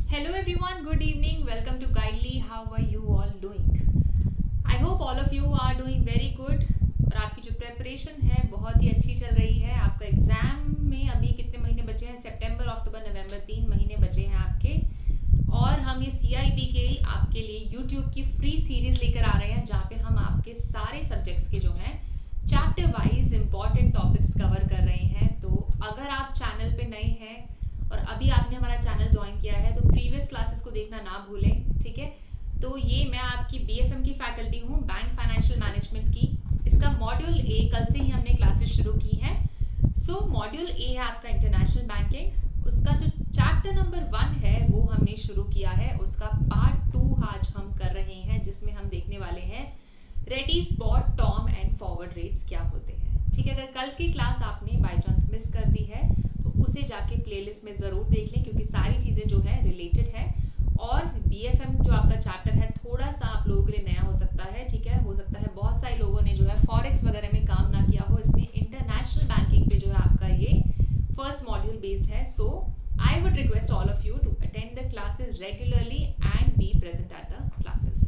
Hello everyone, good evening. Welcome to Guidely. How are you all doing? I hope all of you are doing very good. और आपकी जो preparation है बहुत ही अच्छी चल रही है. आपका एग्जाम में अभी कितने महीने बचे हैं? सितंबर, अक्टूबर, नवंबर 3 महीने बचे हैं आपके. और हम ये CIB के आपके लिए YouTube की फ्री सीरीज लेकर आ रहे हैं जहाँ पे हम आपके सारे सब्जेक्ट्स के जो हैं chapter wise important topics cover कर रहे हैं. तो अगर आप चैनल पे नए हैं और अभी आपने हमारा चैनल ज्वाइन किया है तो प्रीवियस क्लासेस को देखना ना भूलें, ठीक है. तो ये मैं आपकी BFM की फैकल्टी हूँ, बैंक फाइनेंशियल मैनेजमेंट की. इसका मॉड्यूल A कल से ही हमने क्लासेस शुरू की हैं. सो मॉड्यूल A है आपका इंटरनेशनल बैंकिंग. उसका जो चैप्टर नंबर 1 है वो हमने शुरू किया है. उसका पार्ट 2 आज हम कर रहे हैं जिसमें हम देखने वाले हैं ready, spot, Tom and forward rates क्या होते हैं. ठीक है, अगर कल की क्लास आपने बाई चांस मिस कर दी है तो उसे जाके प्लेलिस्ट में ज़रूर देख लें क्योंकि सारी चीज़ें जो है रिलेटेड है. और BFM जो आपका चैप्टर है थोड़ा सा आप लोगों के लिए नया हो सकता है, ठीक है. हो सकता है बहुत सारे लोगों ने जो है फॉरेक्स वगैरह में काम ना किया हो. इसमें इंटरनेशनल बैंकिंग पे जो है आपका ये फर्स्ट मॉड्यूल बेस्ड है. So I would request all of you to attend the classes regularly and be present at the classes.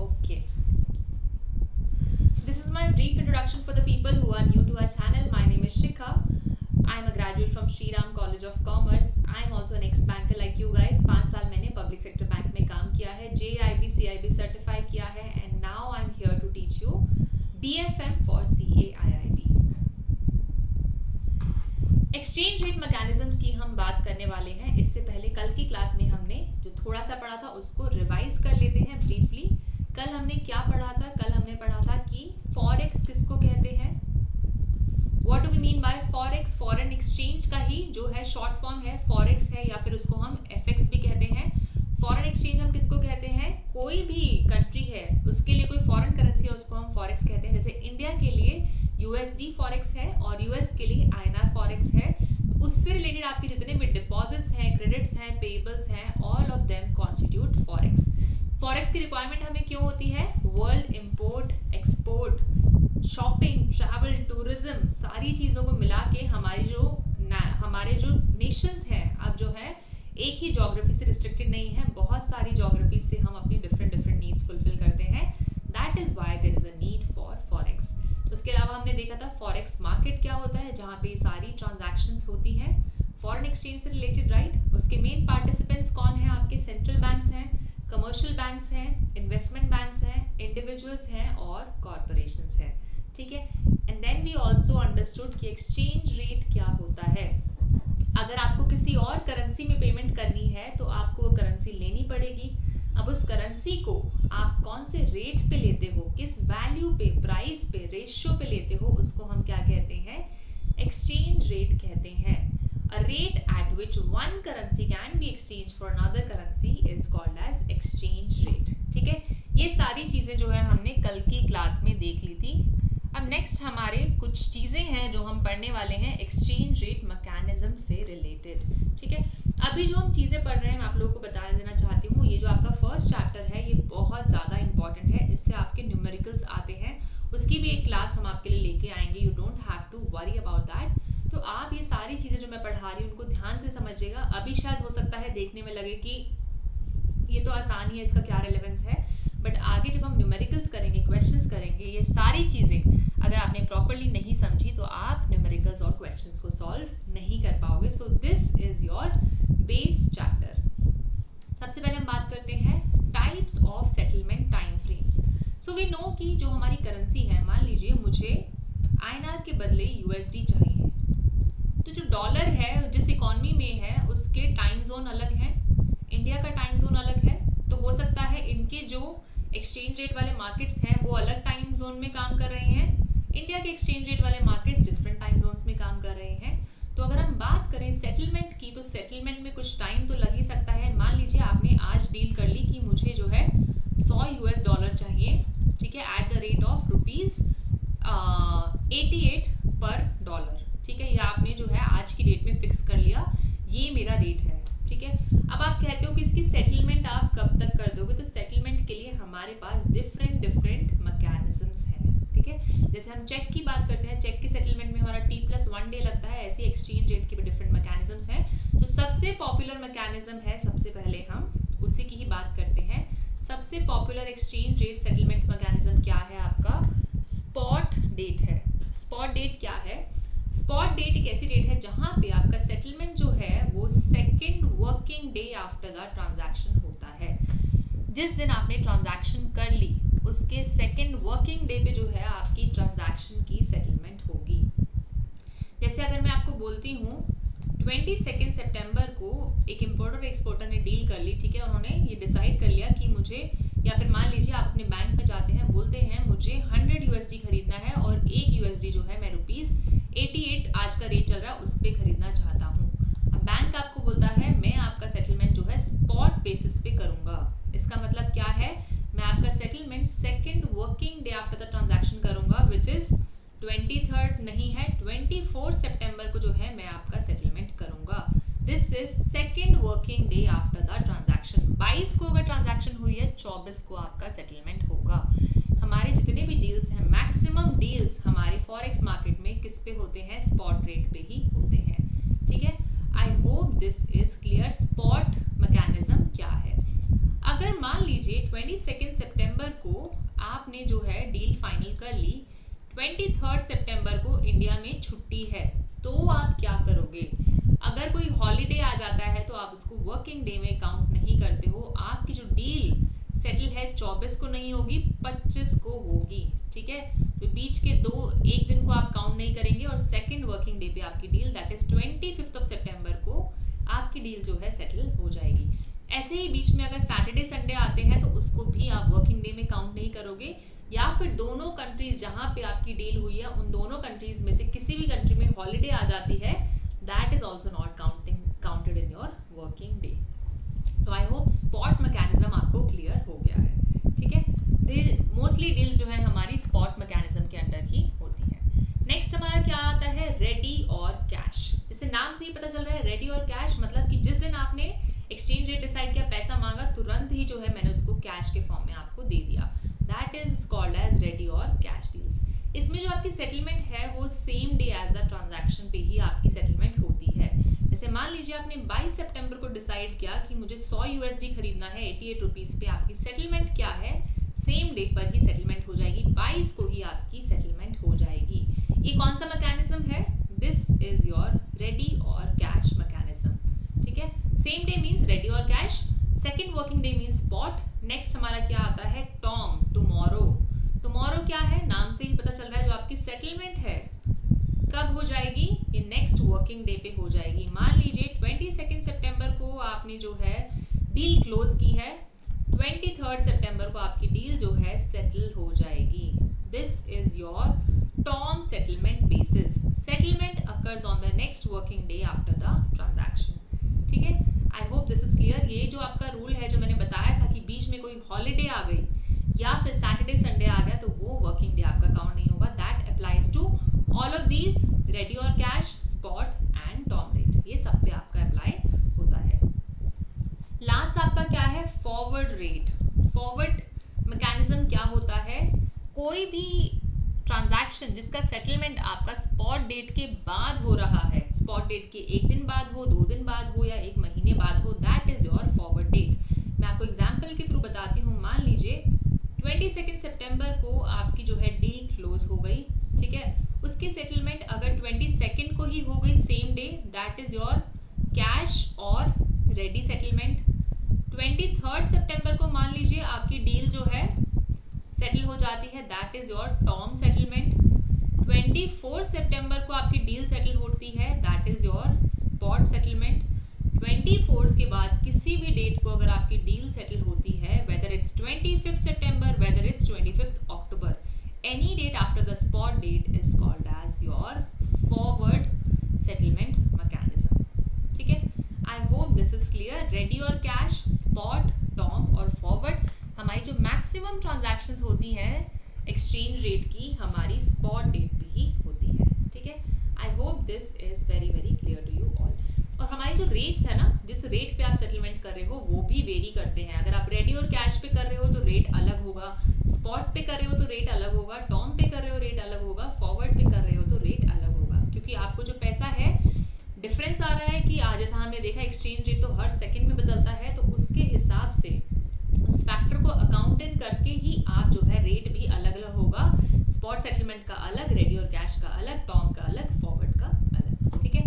Okay. This is my brief introduction for the people who are new to our channel. My name is Shikha. I am a graduate from Shri Ram College of Commerce. I am also an ex-banker like you guys. 5 साल मैंने public sector bank में काम किया है, JIB CIB certify किया है and now I am here to teach you BFM for CAIIB. Exchange rate mechanisms की हम बात करने वाले हैं. इससे पहले कल की क्लास में हमने जो थोड़ा सा पढ़ा था उसको रिवाइज कर लेते हैं ब्रीफली. कल हमने क्या पढ़ा था? कल हमने पढ़ा था कि फॉरेक्स किसको कहते हैं. What do we mean by forex? Foreign exchange का ही जो है शॉर्ट फॉर्म है फॉरेक्स है, या फिर उसको हम FX भी कहते हैं. फॉरेन एक्सचेंज हम किसको कहते हैं? कोई भी कंट्री है उसके लिए कोई फॉरेन करेंसी है उसको हम फॉरेक्स कहते हैं. जैसे इंडिया के लिए USD फॉरेक्स है और US के लिए INR फॉरेक्स है. उससे रिलेटेड आपके जितने भी डिपॉजिट्स हैं, क्रेडिट्स हैं, पेबल्स हैं, all of them constitute forex. Forex की रिक्वायरमेंट हमें क्यों होती है? World import export, shopping, travel, tourism, सारी चीज़ों को मिला के हमारे जो नेशंस हैं अब जो है एक ही जोग्राफी से रिस्ट्रिक्टेड नहीं है, बहुत सारी जोग्राफी से हम अपनी डिफरेंट नीड्स फुलफिल करते हैं. That is why there is a need for forex. उसके अलावा हमने देखा था फॉरेक्स मार्केट क्या होता है, जहाँ पे सारी ट्रांजैक्शंस होती हैं फॉरेन एक्सचेंज से रिलेटेड, राइट. उसके मेन पार्टिसिपेंट्स कौन हैं? आपके सेंट्रल बैंक्स हैं, कमर्शियल बैंक्स हैं, इन्वेस्टमेंट बैंक्स हैं, इंडिविजुअल्स हैं और कॉरपोरेशंस हैं, ठीक है. And then we also understood कि एक्सचेंज रेट क्या होता है. अगर आपको किसी और करेंसी में पेमेंट करनी है तो आपको वो करेंसी लेनी पड़ेगी. अब उस करेंसी को आप कौन से रेट पे लेते हो, किस वैल्यू पे, प्राइस पे, रेशियो पे लेते हो, उसको हम क्या कहते हैं? एक्सचेंज रेट कहते हैं. A rate at which one currency can be exchanged for another currency is called as exchange rate. ठीक है, ये सारी चीज़ें जो है हमने कल की क्लास में देख ली थी. अब नेक्स्ट हमारे कुछ चीज़ें हैं जो हम पढ़ने वाले हैं एक्सचेंज रेट मैकेनिज्म से रिलेटेड, ठीक है. अभी जो हम चीज़ें पढ़ रहे हैं मैं आप लोगों को बता देना चाहती हूँ, ये जो आपका फर्स्ट चैप्टर है ये बहुत ज़्यादा इंपॉर्टेंट है. इससे आपके न्यूमेरिकल्स आते हैं, उसकी भी एक क्लास हम आपके लिए लेके आएंगे. You don't have to worry about that. तो आप ये सारी चीज़ें जो मैं पढ़ा रही हूँ उनको ध्यान से समझिएगा. अभी शायद हो सकता है देखने में लगे कि ये तो आसान ही है, इसका क्या रिलेवेंस है, बट आगे जब हम न्यूमेरिकल्स करेंगे, क्वेश्चंस करेंगे, ये सारी चीज़ें अगर आपने प्रॉपरली नहीं समझी तो आप न्यूमेरिकल्स और क्वेश्चंस को सॉल्व नहीं कर पाओगे. So this is your base chapter. सबसे पहले हम बात करते हैं types of settlement time frames. So we know कि जो हमारी करेंसी है, मान लीजिए मुझे INR के बदले USD चाहिए, तो जो डॉलर है जिस इकॉनमी में है उसके टाइम जोन अलग हैं, इंडिया का टाइम जोन अलग है. तो हो सकता है इनके जो एक्सचेंज रेट वाले मार्केट्स हैं वो अलग टाइम जोन में काम कर रहे हैं, इंडिया के एक्सचेंज रेट वाले मार्केट्स डिफरेंट टाइम जोन्स में काम कर रहे हैं. तो अगर हम बात करें सेटलमेंट की तो सेटलमेंट में कुछ टाइम तो लग ही सकता है. मान लीजिए आपने आज डील कर ली कि मुझे जो है $100 चाहिए, ठीक है, एट द रेट ऑफ ₹88 पर डॉलर, ठीक है. या आपने जो है आज की डेट में फिक्स कर लिया ये मेरा रेट है, ठीक है. अब आप कहते हो कि इसकी सेटलमेंट आप कब तक कर दोगे, तो सेटलमेंट के लिए हमारे पास डिफरेंट मैकेनिज्म्स हैं, ठीक है. जैसे हम चेक की बात करते हैं, चेक के सेटलमेंट में हमारा T+1 डे लगता है, ऐसे एक्सचेंज रेट के भी डिफरेंट मैकेनिज्म्स हैं। तो सबसे पॉपुलर मैकेनिज्म है, सबसे पहले हम उसी की ही बात करते हैं। सबसे popular exchange rate settlement mechanism क्या है आपका? स्पॉट डेट है। स्पॉट डेट क्या है? स्पॉट डेट एक ऐसी डेट है जहां पे आपका सेटलमेंट जो है वो second working day after the transaction होता है। जिस दिन आपने ट्रांजैक्शन कर ली उसके सेकेंड वर्किंग डे पे जो है आपकी ट्रांजैक्शन की सेटलमेंट होगी। जैसे अगर मैं आपको बोलती हूँ 22 सितंबर को एक इम्पोर्टर एक्सपोर्टर ने डील कर ली, ठीक है, उन्होंने ये डिसाइड कर लिया कि मुझे, या फिर मान लीजिए आप अपने बैंक में जाते हैं, बोलते हैं मुझे 100 USD खरीदना है और 1 USD जो है मैं ₹88 आज का रेट चल रहा है उस पर खरीदना चाहता हूँ। अब बैंक आपको बोलता है मैं आपका सेटलमेंट जो है स्पॉट बेसिस पे करूँगा। इसका मतलब क्या है? मैं आपका settlement second working day after the transaction करूँगा, विच इज़ 23 नहीं है, 24 सितंबर को जो है मैं आपका सेटलमेंट करूँगा। This is second working day after the transaction. 22 को अगर ट्रांजैक्शन हुई है, 24 को आपका सेटलमेंट होगा। हमारे जितने भी डील्स हैं, मैक्सिमम डील्स हमारे फॉरेक्स मार्केट में किस पे होते हैं? स्पॉट रेट पे ही होते हैं, ठीक है। I hope this is clear. Spot mechanism क्या है? अगर मान लीजिए 22 सितंबर को आपने जो है डील फाइनल कर ली, 23 सितंबर को इंडिया में छुट्टी है, तो आप क्या करोगे? अगर कोई हॉलीडे आ जाता है तो आप उसको वर्किंग डे में काउंट नहीं करते हो। आपकी जो डील सेटल है 24 को नहीं होगी, 25 को होगी, ठीक है। तो बीच के एक दिन को आप काउंट नहीं करेंगे और सेकेंड वर्किंग डे पे आपकी डील दैट इज 25 सितंबर को आपकी डील जो है सेटल हो जाएगी। ऐसे ही बीच में अगर सैटरडे संडे आते हैं तो उसको भी आप वर्किंग डे में काउंट नहीं करोगे, या फिर दोनों कंट्रीज जहां पे आपकी डील हुई है उन दोनों कंट्रीज में से किसी भी कंट्री में हॉलीडे आ जाती है, that is also not counted in your working day. So I hope spot mechanism आपको क्लियर हो गया है, ठीक है। मोस्टली डील्स जो है हमारी स्पॉट मैकेनिज्म के अंडर ही होती है। नेक्स्ट हमारा क्या आता है? रेडी और कैश। जैसे नाम से ही पता चल रहा है, रेडी और कैश मतलब कि जिस दिन आपने एक्सचेंज रेट डिसाइड किया, पैसा मांगा, तुरंत ही जो है मैंने उसको कैश के फॉर्म में आपको दे दिया। That is called as ready और कैश डील्स। इसमें जो आपकी सेटलमेंट है वो same day as the transaction पे ही आपकी सेटलमेंट होती है। जैसे मान लीजिए आपने 22 सितंबर को डिसाइड किया कि मुझे 100 USD खरीदना है 88 रुपीज़ पे, आपकी सेटलमेंट क्या है? सेम डे पर ही सेटलमेंट हो जाएगी, 22 को ही आपकी सेटलमेंट हो जाएगी। ये कौन सा मैकेनिज्म है? दिस इज योर रेडी और कैश मैकेनिज्म, ठीक है। सेम डे मीन्स रेडी और cash, second working day means spot. Next हमारा क्या आता है? Tom, tomorrow. टुमारो क्या है? नाम से ही पता चल रहा है जो आपकी सेटलमेंट है कब हो जाएगी? ये नेक्स्ट वर्किंग डे पे हो जाएगी। मान लीजिए 22 सितंबर को आपने जो है डील क्लोज की है, 23 सितंबर को आपकी डील जो है सेटल हो जाएगी। This is your Tom settlement basis. Settlement occurs on the next working day after the transaction, ठीक है। I hope this is clear. ये जो आपका रूल है जो मैंने बताया था कि बीच में कोई हॉलीडे आ गई या फिर सैटरडे संडे आ गया तो वो वर्किंग डे आपका काउंट नहीं होगा। That applies to all of these, ready और cash, spot and tom rate, ये सब पे आपका अप्लाई होता है। लास्ट आपका क्या है? Forward rate. फॉरवर्ड मैकेनिज्म क्या होता है? कोई भी ट्रांजैक्शन जिसका सेटलमेंट आपका स्पॉट डेट के बाद हो रहा है, स्पॉट डेट के एक दिन बाद हो, 2 दिन बाद हो या 1 महीने बाद हो, that is your forward date. मैं आपको एग्जांपल के थ्रू बताती हूँ। मान लीजिए 22 सितंबर को आपकी जो है डील क्लोज हो गई, ठीक है। उसकी सेटलमेंट अगर 22 को ही हो गई same day, that is your cash और रेडी सेटलमेंट। 23 सितंबर को मान लीजिए आपकी डील जो है सेटल हो जाती है, that is your Tom settlement. 24 सितंबर को आपकी डील सेटल होती है, that is your spot settlement. 24 के बाद किसी भी डेट को अगर आपकी डील सेटल होती है, whether it's 25 September, whether it's 25 October, any date after the spot date is called as your forward settlement mechanism, ठीक है। I hope this is clear। ready और cash, spot, tom और forward हमारी जो maximum transactions होती हैं exchange rate की, हमारी स्पॉट डेट पे ही होती है, ठीक है। I hope this is very very clear to you all. और हमारी जो रेट्स है ना, जिस रेट पे आप सेटलमेंट कर रहे हो वो भी वेरी करते हैं। अगर आप रेडी और कैश पे कर रहे हो तो रेट अलग होगा, स्पॉट पे कर रहे हो तो रेट अलग होगा, टॉम पे कर रहे हो रेट अलग होगा, फॉरवर्ड पे कर रहे हो तो क्योंकि आपको जो पैसा है डिफरेंस आ रहा है कि आज जैसा हमने देखा एक्सचेंज रेट तो हर सेकंड में बदलता है, तो उसके हिसाब से उस फैक्टर को अकाउंट इन करके ही आप जो है रेट भी अलग अलग होगा। स्पॉट सेटलमेंट का अलग, रेडी और कैश का अलग, टर्म का अलग, फॉरवर्ड का अलग, ठीक है,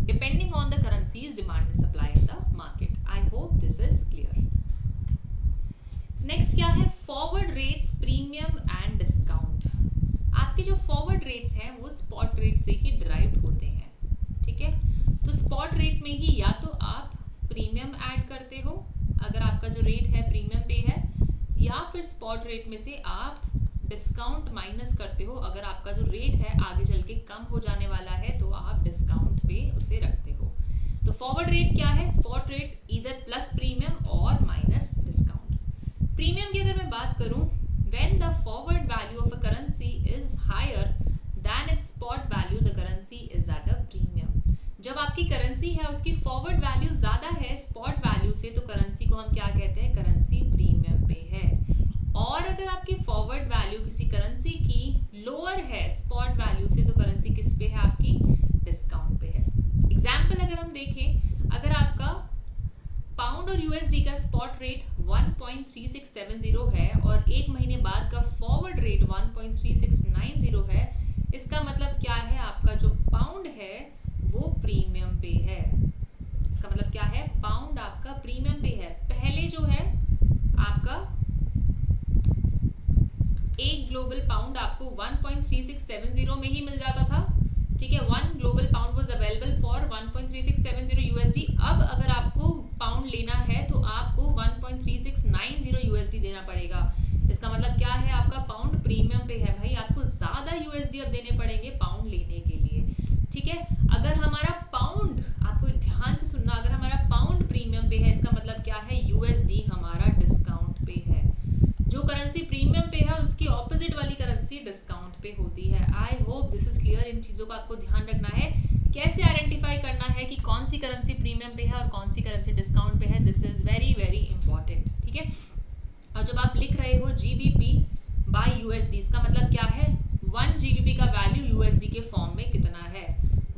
depending on the currencies demand and supply in the market. I hope this is clear. Next क्या है, forward rates, premium and discount. आपके जो फॉरवर्ड रेट्स हैं वो स्पॉट रेट से ही डिराइव्ड होते हैं, ठीक है। तो स्पॉट रेट में ही या तो आप प्रीमियम ऐड करते हो अगर आपका जो रेट है प्रीमियम पे है, या फिर स्पॉट रेट में से आप डिस्काउंट माइनस करते हो अगर आपका जो रेट है आगे चल के कम हो जाने वाला है तो आप डिस्काउंट पे उसे रखते हो। तो फॉरवर्ड रेट क्या है, spot rate either plus premium और माइनस डिस्काउंट। प्रीमियम की अगर मैं बात करूं, when the forward value of a currency is higher than its spot value, the currency is at a premium। जब आपकी करेंसी है उसकी फॉरवर्ड वैल्यू ज्यादा है स्पॉट वैल्यू से, तो करेंसी को हम क्या कहते हैं, करेंसी प्रीमियम पे है। और अगर आपकी फॉरवर्ड वैल्यू किसी करेंसी की लोअर है स्पॉट वैल्यू से, तो करेंसी किस पे है, आपकी डिस्काउंट पे है। एग्जाम्पल अगर हम देखें, अगर आपका पाउंड और यूएसडी का स्पॉट रेट 1.3670 है और एक महीने बाद का फॉरवर्ड रेट 1.3690 है, इसका मतलब क्या है, आपका जो पाउंड है वो प्रीमियम पे है। इसका मतलब क्या है, पाउंड आपका प्रीमियम पे है। पहले जो है आपका एक ग्लोबल पाउंड आपको 1.3670 में ही मिल जाता था, ठीक है। One global pound was available for 1.3670 USD. अब अगर आपको पाउंड लेना है तो आपको 1.3690 यूएसडी देना पड़ेगा। इसका मतलब क्या है, आपका पाउंड प्रीमियम पे है भाई, आपको ज्यादा यूएसडी अब देने पड़ेंगे पाउंड लेने के लिए, ठीक है। अगर हमारा पाउंड, आपको ध्यान से सुनना, अगर हमारा पाउंड प्रीमियम पे है इसका मतलब क्या है, यूएसडी हमारा डिस्काउंट पे है। जो करेंसी प्रीमियम पे है उसकी ऑपोजिट वाली करेंसी डिस्काउंट पे होती है। I hope this is clear. इन चीज़ों का आपको ध्यान रखना है, कैसे आइडेंटिफाई करना है कि कौन सी करेंसी प्रीमियम पे है और कौन सी करेंसी डिस्काउंट पे है। This is very very important, ठीक है। और जब आप लिख रहे हो जीबीपी बाय यूएसडी, इसका मतलब क्या है, 1 जीबीपी का वैल्यू यूएसडी के फॉर्म में कितना है,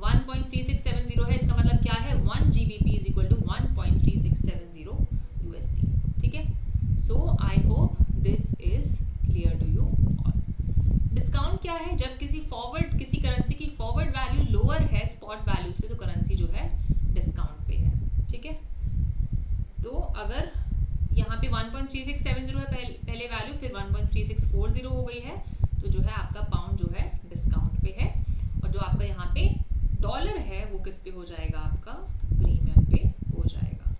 1.3670 है, इसका मतलब क्या है, 1 GBP is equal to 1.3670 USD, ठीक है। So I hope this is clear to you all. Discount क्या है, जब किसी करेंसी की फॉरवर्ड वैल्यू लोअर है स्पॉट वैल्यू से, तो करेंसी जो है डिस्काउंट पे है, ठीक है। तो अगर यहाँ पे 1.3670 है पहले वैल्यू, फिर 1.3640 हो गई है, तो जो है आपका पाउंड जो है डिस्काउंट पे है, और जो आपका यहाँ पे डॉलर है वो किस पे हो जाएगा, आपका प्रीमियम पे हो जाएगा,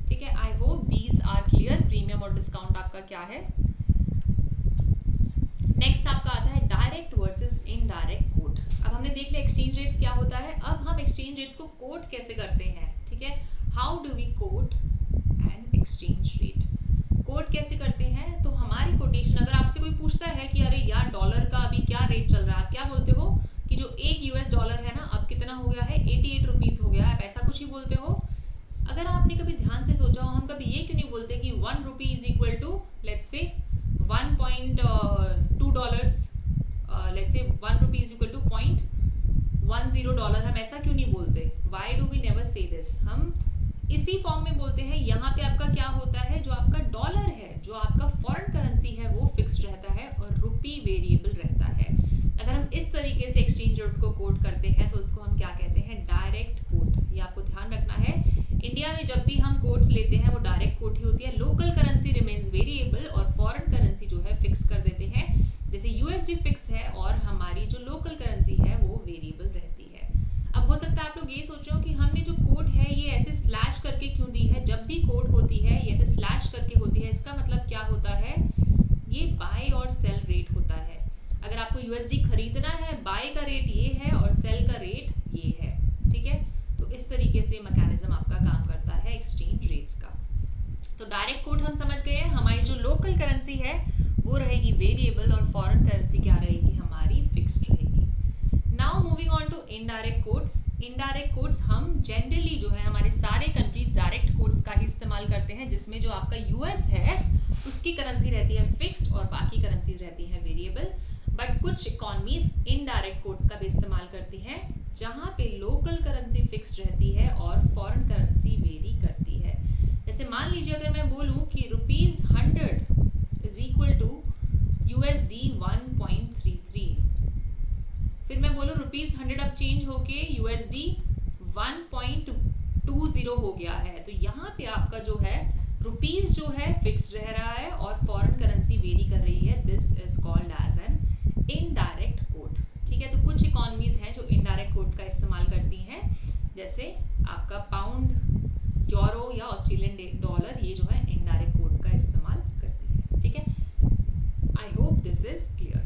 ठीक है। I hope these are clear. Premium और डिस्काउंट आपका क्या है। नेक्स्ट आपका आता है डायरेक्ट वर्सेस इनडायरेक्ट कोट। अब हमने देख लिया एक्सचेंज रेट्स क्या होता है, अब हम एक्सचेंज रेट्स को कोट कैसे करते हैं, ठीक है। How do we quote an exchange rate, quote कैसे करते हैं। तो हमारी कोटेशन, अगर आपसे कोई पूछता है कि अरे यार डॉलर का अभी क्या रेट चल रहा है, आप क्या बोलते हो कि जो एक यूएस डॉलर है ना अब कितना हो गया है, 88 रुपीज हो गया है, आप ऐसा कुछ ही बोलते हो। अगर आपने कभी ध्यान से सोचा हो, हम कभी ये क्यों नहीं बोलते कि 1 rupee is equal to let's say 1.2 dollars, let's say 1 rupee is equal to 0.10 dollar, हम ऐसा क्यों नहीं बोलते, why do we never say this. हम इसी फॉर्म में बोलते हैं। यहाँ पे आपका क्या होता है, जो आपका डॉलर है, जो आपका फॉरेन करेंसी है वो फिक्स्ड रहता है और रुपी वेरिएबल रहता है। अगर हम इस तरीके से एक्सचेंज रेट को कोट करते हैं तो उसको हम क्या कहते हैं, डायरेक्ट कोट। ये आपको ध्यान रखना है। इंडिया में जब भी हम कोट्स लेते हैं वो डायरेक्ट कोट ही होती है। लोकल करेंसी रिमेन्स वेरिएबल और फॉरेन करेंसी जो है फिक्स कर देते हैं। जैसे यूएसडी फिक्स है और हमारी जो लोकल करेंसी है वो वेरिएबल रहती है। अब हो सकता है आप लोग ये सोच रहे हो कि हमने जो कोट है ये ऐसे स्लैश करके क्यों दी है। जब भी कोट होती है ये ऐसे स्लैश करके होती है, इसका मतलब क्या होता है, ये बाय और सेल रेट होता है। अगर आपको यूएसडी खरीदना है, बाय का रेट ये है और सेल का रेट ये है, ठीक है। तो इस तरीके से मैकेनिज्म आपका काम करता है एक्सचेंज रेट्स का। तो डायरेक्ट कोट हम समझ गए हैं, हमारी जो लोकल करेंसी है वो रहेगी वेरिएबल और फॉरेन करेंसी क्या रहेगी, हमारी फिक्स्ड रहेगी। Now moving on to indirect quotes. Indirect quotes हम जनरली जो है हमारे सारे कंट्रीज डायरेक्ट कोट्स का ही इस्तेमाल करते हैं, जिसमें जो आपका यूएस है उसकी करेंसी रहती है फिक्स्ड और बाकी करेंसीज रहती है वेरिएबल। बट कुछ इकोनॉमीज इनडायरेक्ट कोड्स का भी इस्तेमाल करती हैं, जहाँ पे लोकल करेंसी फिक्स्ड रहती है और फॉरेन करेंसी वेरी करती है। जैसे मान लीजिए अगर मैं बोलूँ कि ₹100 इज इक्वल टू USD 1.33, फिर मैं बोलूँ ₹100 अब चेंज होके USD 1.20 हो गया है, तो यहाँ पे आपका जो है रुपीस जो है फिक्स्ड रह रहा है और फॉरेन करेंसी वेरी कर रही है। This is called as an indirect code. ठीक है, तो कुछ इकोनॉमीज हैं जो इनडायरेक्ट कोड का इस्तेमाल करती हैं, जैसे आपका पाउंड, यूरो या ऑस्ट्रेलियन डॉलर, ये जो है इनडायरेक्ट कोड का इस्तेमाल करती है। ठीक है, I hope this is clear.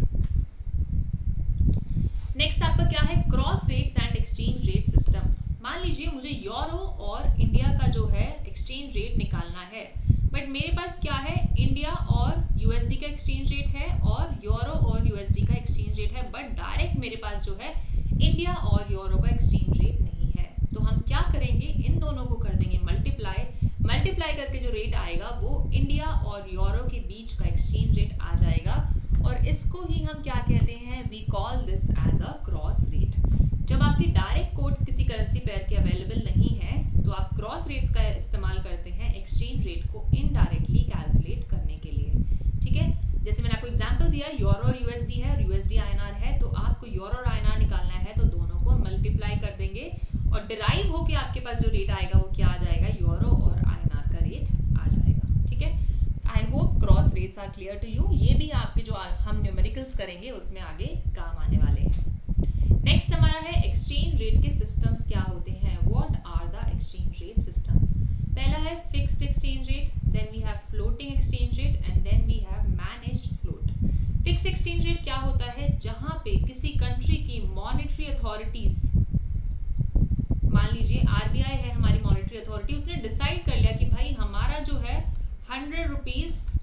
Next आपका क्या है, cross rates and exchange rate system. मान लीजिए मुझे यूरो और इंडिया का जो है एक्सचेंज रेट निकालना है, बट मेरे पास क्या है, इंडिया और यूएसडी का एक्सचेंज रेट है और यूरो और यूएसडी का एक्सचेंज रेट है, बट डायरेक्ट मेरे पास जो है इंडिया और यूरो का एक्सचेंज रेट नहीं है। तो हम क्या करेंगे, इन दोनों को कर देंगे मल्टीप्लाई करके जो रेट आएगा वो इंडिया और यूरो के बीच का एक्सचेंज रेट आ जाएगा, और इसको ही हम क्या कहते हैं, we call this as a cross rate. जब आपके डायरेक्ट कोड्स किसी करेंसी पेयर के अवेलेबल नहीं है, तो आप क्रॉस रेट्स का इस्तेमाल करते हैं एक्सचेंज रेट को इनडायरेक्टली कैलकुलेट करने के लिए। ठीक है, जैसे मैंने आपको एग्जांपल दिया, यूरो और यूएसडी है और यूएसडी आईएनआर है, तो आपको यूरो और आईएनआर निकालना है, तो दोनों को मल्टीप्लाई कर देंगे और डिराइव होके आपके पास जो रेट आएगा वो क्या आ जाएगा, यूरो और आईएनआर का रेट आ जाएगा। ठीक है, I hope cross rates are clear to you. ये भी आपके जो हम न्यूमेरिकल्स करेंगे उसमें आगे काम आने वाले हैं। नेक्स्ट हमारा है एक्सचेंज रेट के सिस्टम्स क्या होते हैं, what are the exchange rate systems. पहला है fixed exchange rate, then we have floating exchange rate and then we have managed float. Fixed exchange rate क्या होता है, जहां पे किसी कंट्री की मॉनेटरी अथॉरिटीज, मान लीजिए आरबीआई है हमारी मॉनेटरी अथॉरिटी, उसने डिसाइड कर लिया कि भाई हमारा जो है $100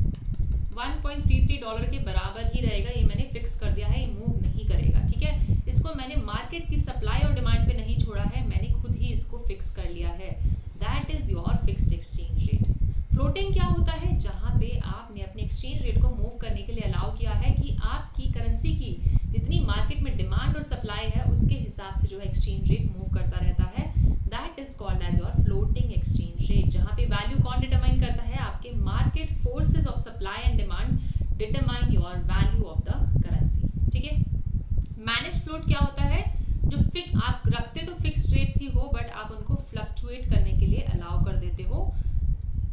$1.33 के बराबर ही रहेगा, ये मैंने फिक्स कर दिया है, ये मूव नहीं करेगा। ठीक है, इसको मैंने मार्केट की सप्लाई और डिमांड पे नहीं छोड़ा है, मैंने खुद ही इसको फिक्स कर लिया है, that is your fixed exchange rate. Floating क्या होता है, जहां पे आपने अपने एक्सचेंज रेट को मूव करने के लिए अलाउ किया है कि आपकी करेंसी की जितनी मार्केट में डिमांड और सप्लाई है उसके हिसाब से जो है एक्सचेंज रेट मूव करता रहता है, that is called as your floating exchange rate. जहां पे वैल्यू कौन डिटरमाइन करता है, आपके market forces of supply and demand determine your value of the currency. ठीक है, मैनेज फ्लोट क्या होता है, जो आप रखते तो फिक्स्ड रेट्स ही हो, बट आप उनको फ्लक्चुएट करने के लिए अलाउ कर देते हो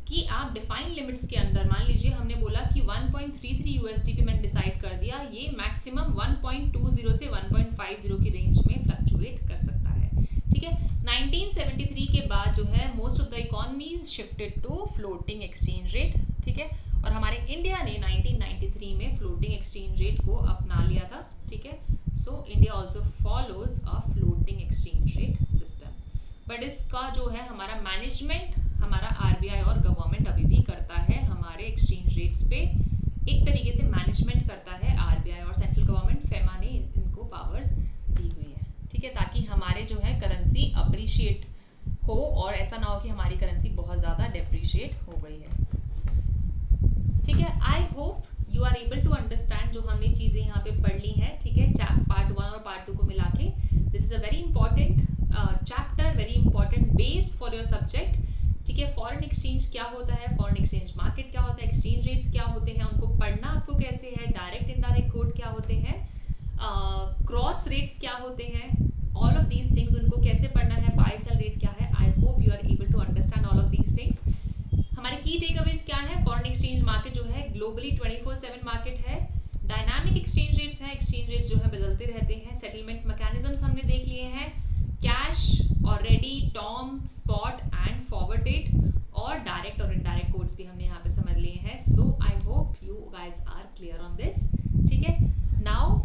कि आप डिफाइन लिमिट्स के अंदर, मान लीजिए हमने बोला कि 1.33 यूएसडी पे मैंने डिसाइड कर दिया, ये मैक्सिमम 1.20 से 1.50 की रेंज में फ्लक्चुएट कर सकता है। ठीक है, 1973 के बाद जो है most of the economies shifted to floating exchange rate. ठीक है, और हमारे इंडिया ने 1993 में फ्लोटिंग एक्सचेंज रेट को अपना लिया था। ठीक है, so India also follows a floating exchange rate system, but इसका जो है हमारा मैनेजमेंट हमारा आरबीआई और गवर्नमेंट अभी भी करता है, हमारे एक्सचेंज रेट्स पे एक तरीके से मैनेजमेंट करता है आरबीआई और सेंट्रल गवर्नमेंट, फेमा ने इनको पावर्स दी हुई है। ठीक है, ताकि हमारे जो है करेंसी अप्रिशिएट हो और ऐसा ना हो कि हमारी करेंसी बहुत ज़्यादा डेप्रिशिएट हो गई है। ठीक है, I hope you are able to understand जो हमने चीज़ें यहाँ पे पढ़ ली हैं। ठीक है, पार्ट 1 और पार्ट 2 को मिला के, this is a very important chapter, very important base for your subject. ठीक है, फॉरेन एक्सचेंज क्या होता है, फॉरेन एक्सचेंज मार्केट क्या होता है, एक्सचेंज रेट्स क्या होते हैं, उनको पढ़ना आपको कैसे है, डायरेक्ट इनडायरेक्ट कोड क्या होते हैं, क्रॉस रेट्स क्या होते हैं, ऑल ऑफ दीज थिंग्स उनको कैसे पढ़ना है, बाय सेल रेट क्या है। I hope you are able to understand all of these things. हमारे की टेकअवेज क्या है, फॉरेन एक्सचेंज मार्केट जो है ग्लोबली 24/7 मार्केट है, डायनामिक एक्सचेंज रेट्स हैं, एक्सचेंज रेट्स जो है बदलते रहते हैं, सेटलमेंट मैकेनिज्म्स हमने देख लिए हैं, कैश और ready, term, spot and forward date, और डायरेक्ट और इनडायरेक्ट कोड्स भी हमने यहाँ पे समझ लिए हैं। So I hope you guys are clear on this. ठीक है, now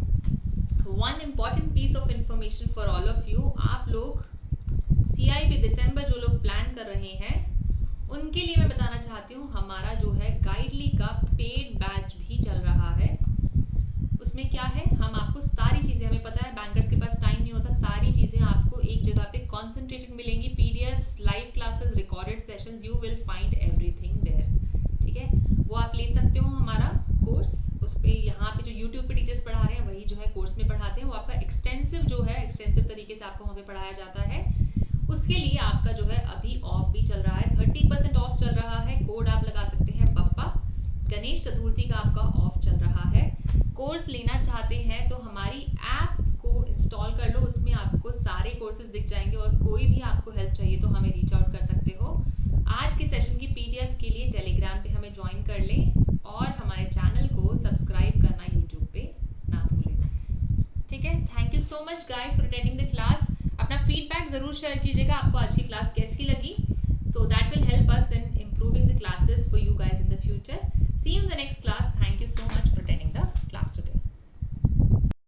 one important piece of information for all of you, आप लोग CIB दिसंबर जो लोग प्लान कर रहे हैं उनके लिए मैं बताना चाहती हूँ, हमारा जो है गाइडली का पेड बैच भी चल रहा है। उसमें क्या है, हम आपको सारी चीज़ें, हमें पता है बैंकर्स के पास टाइम नहीं होता, सारी चीज़ें आपको एक जगह पे कॉन्सेंट्रेटेड मिलेंगी, PDFs, live classes, recorded sessions, you will find everything there. ठीक है, वो आप ले सकते हो हमारा कोर्स, उस पर यहाँ पे जो यूट्यूब पे टीचर्स पढ़ा रहे हैं वही जो है कोर्स में पढ़ाते हैं। वो आपका एक्सटेंसिव तरीके से आपको वहाँ पे पढ़ाया जाता है। उसके लिए आपका जो है अभी ऑफ भी चल रहा है, 30% ऑफ चल रहा है। कोड आप लगा सकते हैं पप्पा। गणेश चतुर्थी का आपका ऑफ चल रहा है। कोर्स लेना चाहते हैं तो हमारी ऐप को इंस्टॉल कर लो, उसमें आपको सारे कोर्सेज दिख जाएंगे और कोई भी आपको हेल्प चाहिए तो हमें रीच आउट कर सकते हो। आज के सेशन की पीडीएफ के लिए टेलीग्राम पे हमें ज्वाइन कर लें और हमारे चैनल को सब्सक्राइब करना यूट्यूब पे ना भूलें। ठीक है, thank you so much guys for attending the class. अपना फीडबैक ज़रूर शेयर कीजिएगा, आपको आज की क्लास कैसी लगी, so that will help us in improving the classes for you guys in the future. See you in the next class. Thank you so much for attending the